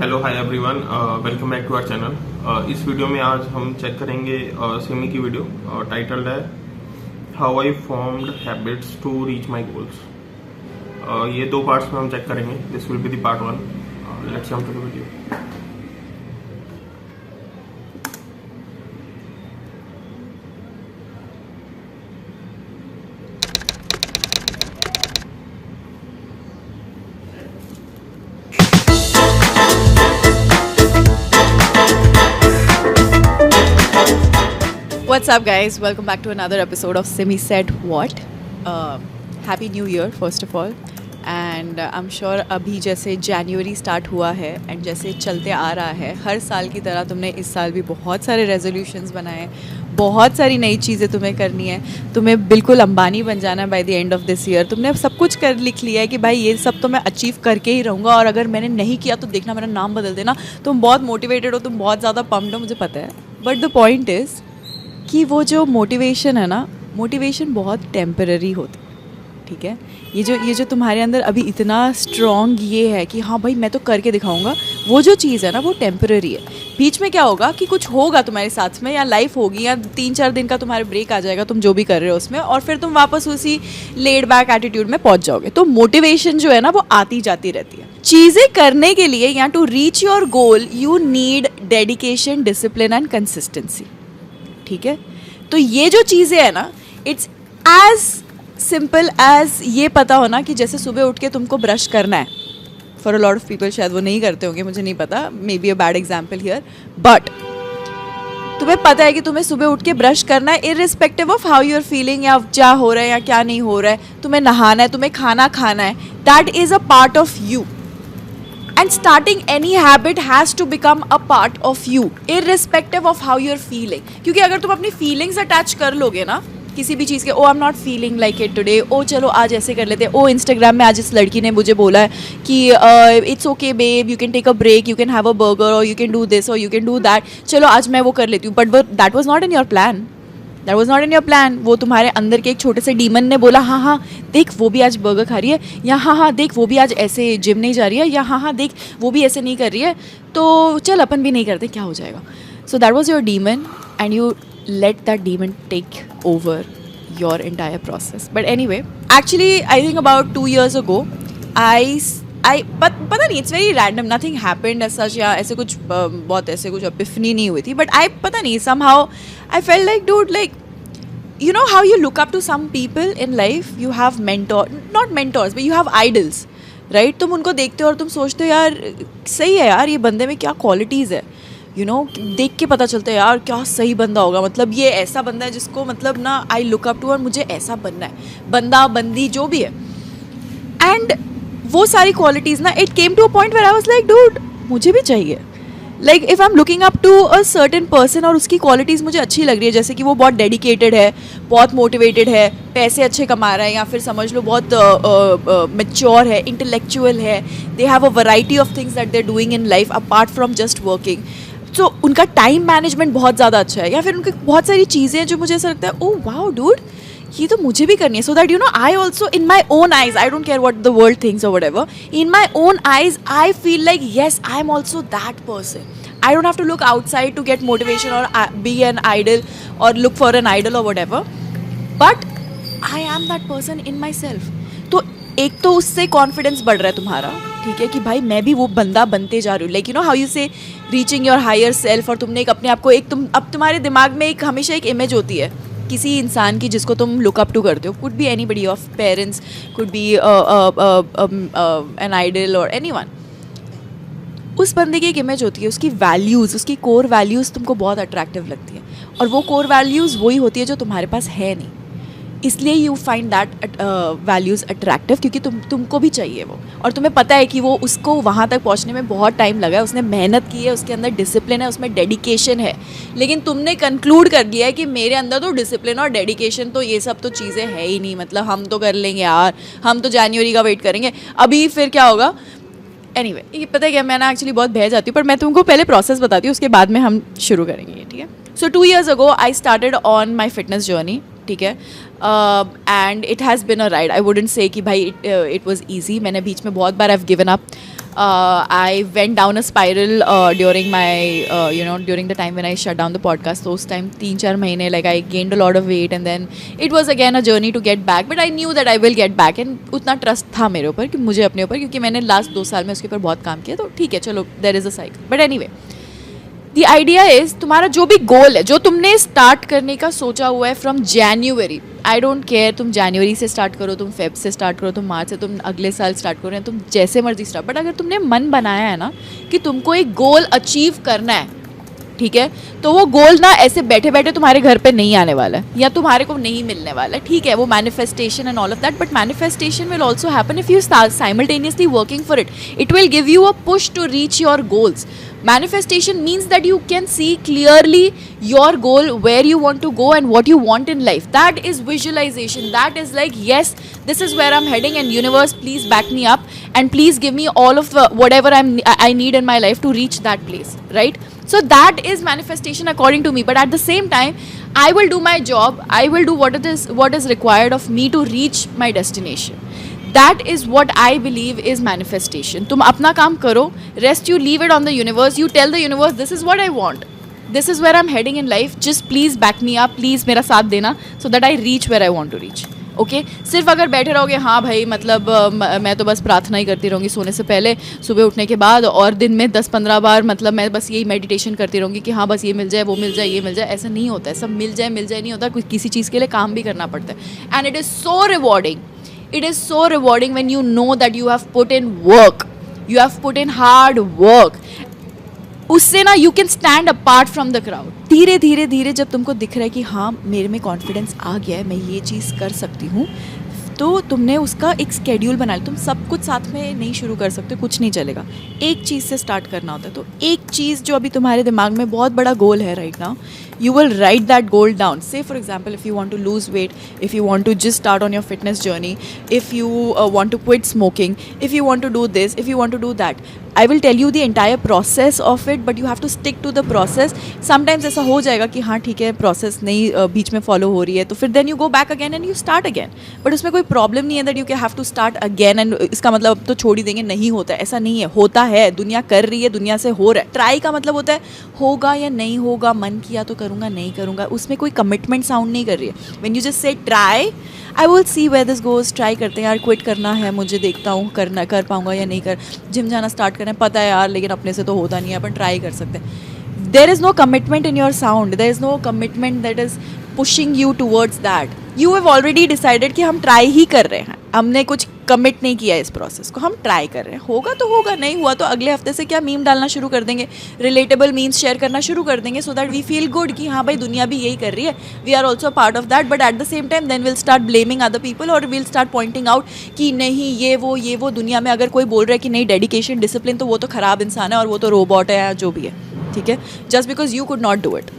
Hello hi everyone, welcome back to our channel. इस video में आज हम चेक करेंगे सिमी की वीडियो टाइटल्ड है how I formed habits to reach my goals. ये दो पार्ट्स में हम चेक करेंगे। This will be the part 1। Let's jump to the video. What's up, guys? Welcome back to another episode of Simi Said What. Happy New Year, first of all. And I'm sure अभी जैसे जनवरी start हुआ है and जैसे चलते आ रहा है, हर साल की तरह तुमने इस साल भी बहुत सारे रेजोल्यूशंस बनाए, बहुत सारी नई चीज़ें तुम्हें करनी है। तुम्हें बिल्कुल अंबानी बन जाना है by the end of this year. तुमने अब सब कुछ कर लिख लिया है कि भाई ये सब तो मैं अचीव करके ही रहूँगा, और अगर मैंने नहीं किया तो देखना मेरा नाम बदल देना। तुम बहुत मोटिवेटेड हो, तुम बहुत ज़्यादा पम्प्ड हो, मुझे पता है। बट द पॉइंट इज़ कि वो जो मोटिवेशन है ना, मोटिवेशन बहुत टेम्पररी होती है, ठीक है। ये जो तुम्हारे अंदर अभी इतना स्ट्रॉन्ग ये है कि हाँ भाई मैं तो करके दिखाऊंगा, वो जो चीज़ है ना वो टेम्पररी है। बीच में क्या होगा कि कुछ होगा तुम्हारे साथ में, या लाइफ होगी, या 3-4 दिन का तुम्हारे ब्रेक आ जाएगा तुम जो भी कर रहे हो उसमें, और फिर तुम वापस उसी लेड बैक एटीट्यूड में पहुंच जाओगे। तो मोटिवेशन जो है ना वो आती जाती रहती है। चीज़ें करने के लिए या to reach your goal you need dedication, discipline and consistency, ठीक है। तो ये जो चीज़ें है ना, इट्स एज सिंपल एज ये पता होना कि जैसे सुबह उठ के तुमको ब्रश करना है। For a lot of people शायद वो नहीं करते होंगे, मुझे नहीं पता, may be a bad example here, but तुम्हें पता है कि तुम्हें सुबह उठ के ब्रश करना है irrespective of how you are feeling, या क्या हो रहा है या क्या नहीं हो रहा है। तुम्हें नहाना है, तुम्हें खाना खाना है, that is a part of you. And starting any habit has to become a part of you, irrespective of how you're feeling. क्योंकि अगर तुम अपनी फीलिंग्स अटैच कर लोगे ना किसी भी चीज़ के, oh I am not feeling like it today, ओ चलो आज ऐसे कर लेते हैं, ओ इंस्टाग्राम में आज इस लड़की ने मुझे बोला है कि it's okay babe, you can take a break, you can have a burger, और यू कैन डू दिस और यू कैन डू दैट, चलो आज मैं वो कर लेती हूँ। But that was not in your plan, that was not in your plan. वो तुम्हारे अंदर के एक छोटे से डीमन ने बोला हाँ हाँ देख वो भी आज बर्गर खा रही है, या हाँ हाँ देख वो भी आज ऐसे जिम नहीं जा रही है, या हाँ हाँ देख वो भी ऐसे नहीं कर रही है, तो चल अपन भी नहीं करते, क्या हो जाएगा। So that was your demon and you let that demon take over your entire process. But anyway, actually I think about 2 years ago पता नहीं, it's very random, nothing happened as such, या ऐसे कुछ बहुत ऐसे कुछ Epiphany नहीं हुई थी, बट पता नहीं, somehow I felt like, dude, like, you know how you look up to some people in life, you have not mentors, but you have idols, right? तुम उनको देखते हो और तुम सोचते हो यार सही है यार, ये बंदे में क्या क्वालिटीज़ है, you know, देख के पता चलता है यार क्या सही बंदा होगा, मतलब ये ऐसा बंदा है जिसको मतलब ना आई लुक अप टू, और मुझे ऐसा बनना है, बंदा बंदी जो भी है। एंड वो सारी क्वालिटीज़ ना, it came to a point where I was like, dude मुझे भी चाहिए। Like if I am looking up to a certain person और उसकी क्वालिटीज़ मुझे अच्छी लग रही है, जैसे कि वो बहुत डेडिकेटेड है, बहुत मोटिवेटेड है, पैसे अच्छे कमा रहा है, या फिर समझ लो बहुत मैच्योर है, इंटेलेक्चुअल है, they have a variety of things that they are doing in life apart from just working. So उनका टाइम मैनेजमेंट बहुत ज़्यादा अच्छा है, या फिर उनकी बहुत सारी चीज़ें जो मुझे ऐसा लगता है ओ वाओ डूड ये तो मुझे भी करनी है, so that you know I also in my own eyes, I don't care what the world thinks और whatever, in my own eyes I feel like yes I am also that person. I don't have to look outside to get motivation or be an idol or look for an idol or whatever, but I am that person in myself. तो एक तो उससे confidence बढ़ रहा है तुम्हारा, ठीक है, कि भाई मैं भी वो बंदा बनते जा रही हूँ, like you know how you से रीचिंग योर हायर सेल्फ, और तुमने एक अपने आप को एक अब तुम्हारे दिमाग में एक हमेशा एक इमेज होती है किसी इंसान की जिसको तुम लुक अप टू करते हो, could be anybody of parents, could be an idol और एनीवन। उस बंदे की एक इमेज होती है, उसकी वैल्यूज़, उसकी कोर वैल्यूज़ तुमको बहुत अट्रैक्टिव लगती है, और वो कोर वैल्यूज़ वही होती है जो तुम्हारे पास है नहीं, इसलिए you find that values attractive, क्योंकि तुमको भी चाहिए वो, और तुम्हें पता है कि वो उसको वहाँ तक पहुँचने में बहुत टाइम लगा है, उसने मेहनत की है, उसके अंदर डिसिप्लिन है, उसमें डेडिकेशन है। लेकिन तुमने कंक्लूड कर लिया है कि मेरे अंदर तो डिसिप्लिन और डेडिकेशन तो ये सब तो चीज़ें है ही नहीं, मतलब हम तो कर लेंगे यार, हम तो जनवरी का वेट करेंगे, अभी फिर क्या होगा। एनीवे, ये पता है क्या, मैं ना एक्चुअली बहुत बह जाती हूँ, पर मैं तुमको पहले प्रोसेस बताती हूँ, उसके बाद में हम शुरू करेंगे ये, ठीक है। सो 2 years ago I started on my fitness journey, ठीक है, and it has been a ride. I wouldn't say कि भाई इट वॉज ईजी, मैंने बीच में बहुत बार I have given up, I went down a spiral during my, during the time when I shut down the podcast. So उस time 3-4 महीने, like I gained a lot of weight and then it was again a journey to get back. But I knew that I will get back and उतना trust था मेरे ऊपर कि मुझे अपने ऊपर, क्योंकि मैंने last 2 साल में उसके ऊपर बहुत काम किया, तो ठीक है चलो, there is a cycle. But anyway, the idea is तुम्हारा जो भी गोल है, जो तुमने स्टार्ट करने का सोचा हुआ है from January, I don't care तुम जनवरी से स्टार्ट करो, तुम फेब से स्टार्ट करो, तुम मार्च से, तुम अगले साल स्टार्ट करो, या तुम जैसे मर्जी स्टार्ट, बट अगर तुमने मन बनाया है ना कि तुमको एक गोल अचीव करना है, ठीक है, तो वो गोल ना ऐसे बैठे बैठे तुम्हारे घर पे नहीं आने वाला है या तुम्हारे को नहीं मिलने वाला है, ठीक है, वो manifestation and all of that, but manifestation will also happen if you start simultaneously working for it. It will give you a push to reach your goals. Manifestation means that you can see clearly your goal, where you want to go and what you want in life. That is visualization. That is like, yes, this is where I'm heading, and universe, please back me up and please give me all of the whatever I need in my life to reach that place, right? So that is manifestation according to me. But at the same time, I will do my job. I will do what is required of me to reach my destination. That is what I believe is manifestation. तुम अपना काम करो, rest you leave it on the universe. You tell the universe, this is what I want. This is where I'm heading in life. Just please back me up. Please मेरा साथ देना so that I reach where I want to reach. Okay सिर्फ अगर बैठे रहोगे, हाँ भाई मतलब मैं तो बस प्रार्थना ही करती रहूँगी सोने से पहले, सुबह उठने के बाद, और दिन में 10-15 बार मतलब मैं बस यही मेडिटेशन करती रहूँगी कि हाँ बस ये मिल जाए, वो मिल जाए, ये मिल जाए, ऐसा नहीं होता है. सब मिल जाए नहीं होता, किसी चीज़ के लिए काम भी करना पड़ता है. And it is so rewarding. It is so rewarding when you know that you have put in work. You have put in hard work. उससे ना you can stand apart from the crowd. धीरे धीरे धीरे जब तुमको दिख रहा है कि हाँ मेरे में कॉन्फिडेंस आ गया है, मैं ये चीज़ कर सकती हूँ, तो तुमने उसका एक स्केड्यूल बना लिया. तुम सब कुछ साथ में नहीं शुरू कर सकते, कुछ नहीं चलेगा. एक चीज़ से स्टार्ट करना होता है. तो एक चीज़ जो अभी तुम्हारे दिमाग में बहुत बड़ा गोल है right now, you will write that goal down. Say for example, if you want to lose weight, if you want to just start on your fitness journey, if you want to quit smoking, if you want to do this, if you want to do that, I will tell you the entire process of it, but you have to stick to the process. Sometimes ऐसा हो जाएगा कि हाँ ठीक है process नहीं बीच में follow हो रही है, तो फिर then you go back again and you start again. But उसमें कोई problem नहीं है that you have to start again and इसका मतलब अब तो छोड़ ही देंगे, नहीं होता है, ऐसा नहीं है, होता है, दुनिया कर रही है, दुनिया से हो रहा है. ट्राई का मतलब होता है होगा या नहीं होगा, मन किया तो करूँगा, नहीं करूँगा, उसमें कोई कमिटमेंट साउंड नहीं कर रही है. When you just say try, I will see where this goes. Try करते हैं यार, क्विट करना है मुझे, देखता हूँ कर पाऊँगा या नहीं कर. जिम जाना स्टार्ट करना है, पता है यार लेकिन अपने से तो होता नहीं है, अपन ट्राई कर सकते हैं. There is no commitment in your sound, there is no commitment that is pushing you towards that. You have already decided कि हम ट्राई ही कर रहे हैं, हमने कुछ कमिट नहीं किया इस प्रोसेस को, हम ट्राई कर रहे हैं. होगा तो होगा, नहीं हुआ तो अगले हफ्ते से क्या मीम डालना शुरू कर देंगे, रिलेटेबल मीम्स शेयर करना शुरू कर देंगे, so that we feel good कि हाँ भाई दुनिया भी यही कर रही है, we are also part of that. But at the same time then will start blaming other people और विल स्टार्ट पॉइंटिंग आउट कि नहीं ये वो. दुनिया में अगर कोई बोल रहा है कि नहीं डेडिकेशन डिसिप्लिन, तो वो तो ख़राब इंसान है और वो तो रोबोट है या जो भी है, ठीक है, just because you could not do it.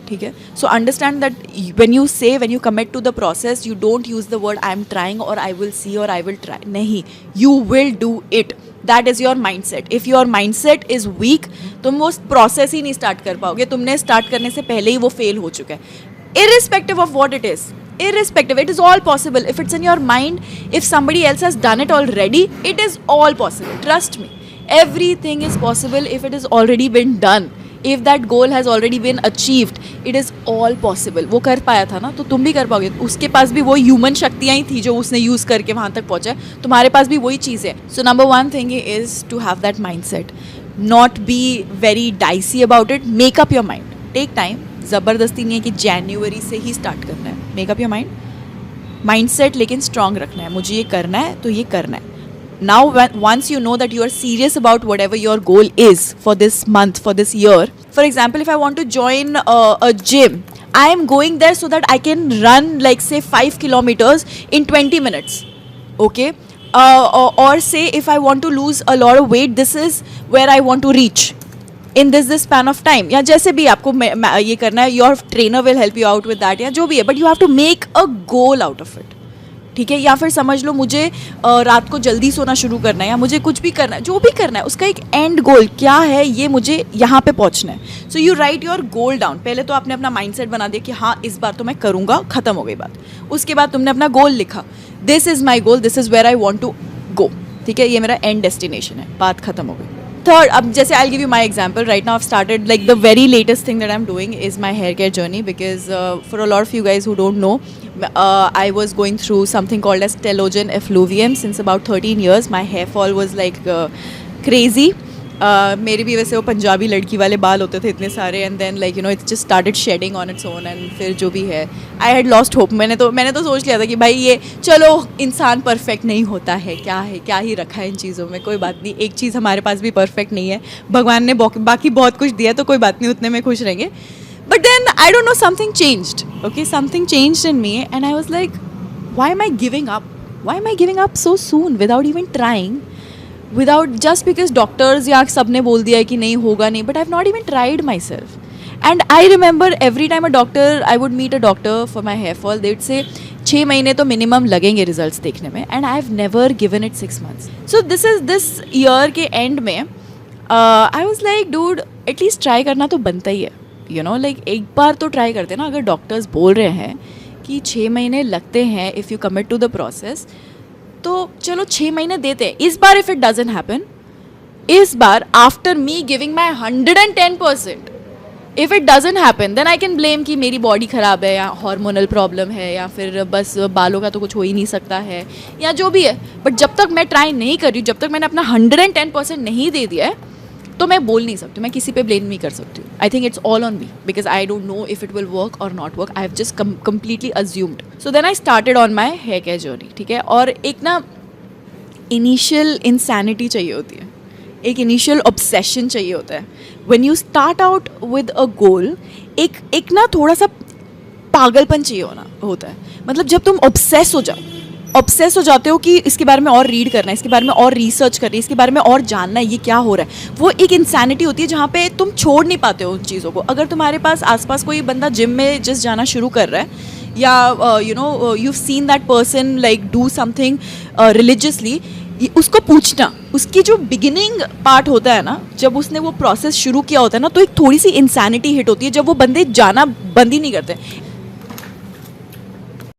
ठीक है, so understand that when you commit to the process, you don't use the word I am trying और आई विल सी और आई विल ट्राई. नहीं, you will do it. That is your mind set. If your mind set is weak, तुम वो process ही नहीं start कर पाओगे. तुमने start करने से पहले ही वो फेल हो चुका है. irrespective of what it is, irrespective, it is all possible. If it's in your mind, if somebody else has done it already, it is all possible. Trust me, everything is possible if it has already been done. If that goal has already been achieved, it is all possible. वो कर पाया था ना, तो तुम भी कर पाओगे. उसके पास भी वो ह्यूमन शक्तियाँ ही थी जो उसने यूज़ करके वहाँ तक पहुँचा है. तुम्हारे पास भी वही चीज़ है. So number one thing is to have that mindset. Not be very dicey about it. Make up your mind. Take time. ज़बरदस्ती नहीं है कि जनवरी से ही स्टार्ट करना है. Make up your mind, mindset लेकिन स्ट्रांग रखना है. मुझे ये करना है तो ये करना है. Now once you know that you are serious about whatever your goal is for this month, for this year, for example, if I want to join a gym, I am going there so that I can run like say 5 kilometers in 20 minutes. Okay, or say if I want to lose a lot of weight, this is where I want to reach in this span of time. या जैसे भी आपको ये करना है, your trainer will help you out with that, या जो भी है, but you have to make a goal out of it. ठीक है, या फिर समझ लो मुझे रात को जल्दी सोना शुरू करना है, या मुझे कुछ भी करना है, जो भी करना है उसका एक एंड गोल क्या है, ये मुझे यहाँ पे पहुँचना है. So you right your goal down. पहले तो आपने अपना माइंडसेट बना दिया कि हाँ इस बार तो मैं करूँगा, ख़त्म हो गई बात. उसके बाद तुमने अपना गोल लिखा, this is my goal, this is where I want to go. ठीक है, ये मेरा एंड डेस्टिनेशन है, बात खत्म हो गई। थर्ड, अब जैसे I give you my example, right now I've started, like the very latest thing that I'm doing is my hair care journey, because for a lot of you guys who don't know, I was going through something called as telogen effluvium since about 13 years. My hair fall was like crazy. मेरे भी वैसे वो पंजाबी लड़की वाले बाल होते थे इतने सारे, and then like you know it's just started shedding on its own, and फिर जो भी है आई हैड लॉस्ट होप। मैंने तो सोच लिया था कि भाई ये चलो इंसान परफेक्ट नहीं होता है, क्या ही रखा है इन चीज़ों में, कोई बात नहीं, एक चीज़ हमारे पास भी परफेक्ट नहीं है, भगवान ने बाकी बहुत कुछ दिया, तो कोई बात नहीं, उतने में खुश रहेंगे। But then I don't know, something changed, okay, something changed in me, and I was like why am I giving up so soon without even trying, without just because doctors या सब ने बोल दिया है कि नहीं होगा नहीं, but I've not even tried myself. And I remember every time I would meet a doctor for my hair fall, they would say 6 महीने तो minimum लगेंगे results देखने में, and I've never given it 6 months. So this year के end में I was like dude, at least try करना तो बनता ही है, you know, like एक बार तो try करते ना, अगर doctors बोल रहे हैं कि 6 महीने लगते हैं if you commit to the process, तो चलो 6 महीने देते हैं। इस बार इफ इट डजंट हैपन, इस बार after me giving my 110%, if it doesn't happen then I can blame कि मेरी बॉडी ख़राब है, या हार्मोनल प्रॉब्लम है, या फिर बस बालों का तो कुछ हो ही नहीं सकता है, या जो भी है। बट जब तक मैं ट्राई नहीं कर रही, जब तक मैंने अपना 110% नहीं दे दिया है, तो मैं बोल नहीं सकती, मैं किसी पे ब्लेम नहीं कर सकती हूँ। I think it's all on me, because I don't know if it will work or not work, I have just completely assumed. So then I started on my hair care journey, ठीक है। और एक ना initial insanity चाहिए होती है, एक initial obsession चाहिए होता है। When you start out with a goal, एक ना थोड़ा सा पागलपन चाहिए होता है। मतलब जब तुम ऑब्सेस हो जाते हो कि इसके बारे में और रीड करना है, इसके बारे में और रिसर्च करनी है, इसके बारे में और जानना है, ये क्या हो रहा है, वो एक इंसैनिटी होती है जहाँ पे तुम छोड़ नहीं पाते हो उन चीज़ों को। अगर तुम्हारे पास आसपास कोई बंदा जिम में जस्ट जाना शुरू कर रहा है, या you know you've seen that person like do something religiously, उसको पूछना, उसकी जो बिगिनिंग पार्ट होता है ना, जब उसने वो प्रोसेस शुरू किया होता है ना, तो एक थोड़ी सी इंसैनिटी हिट होती है जब वो बंदे जाना बंद ही नहीं करते।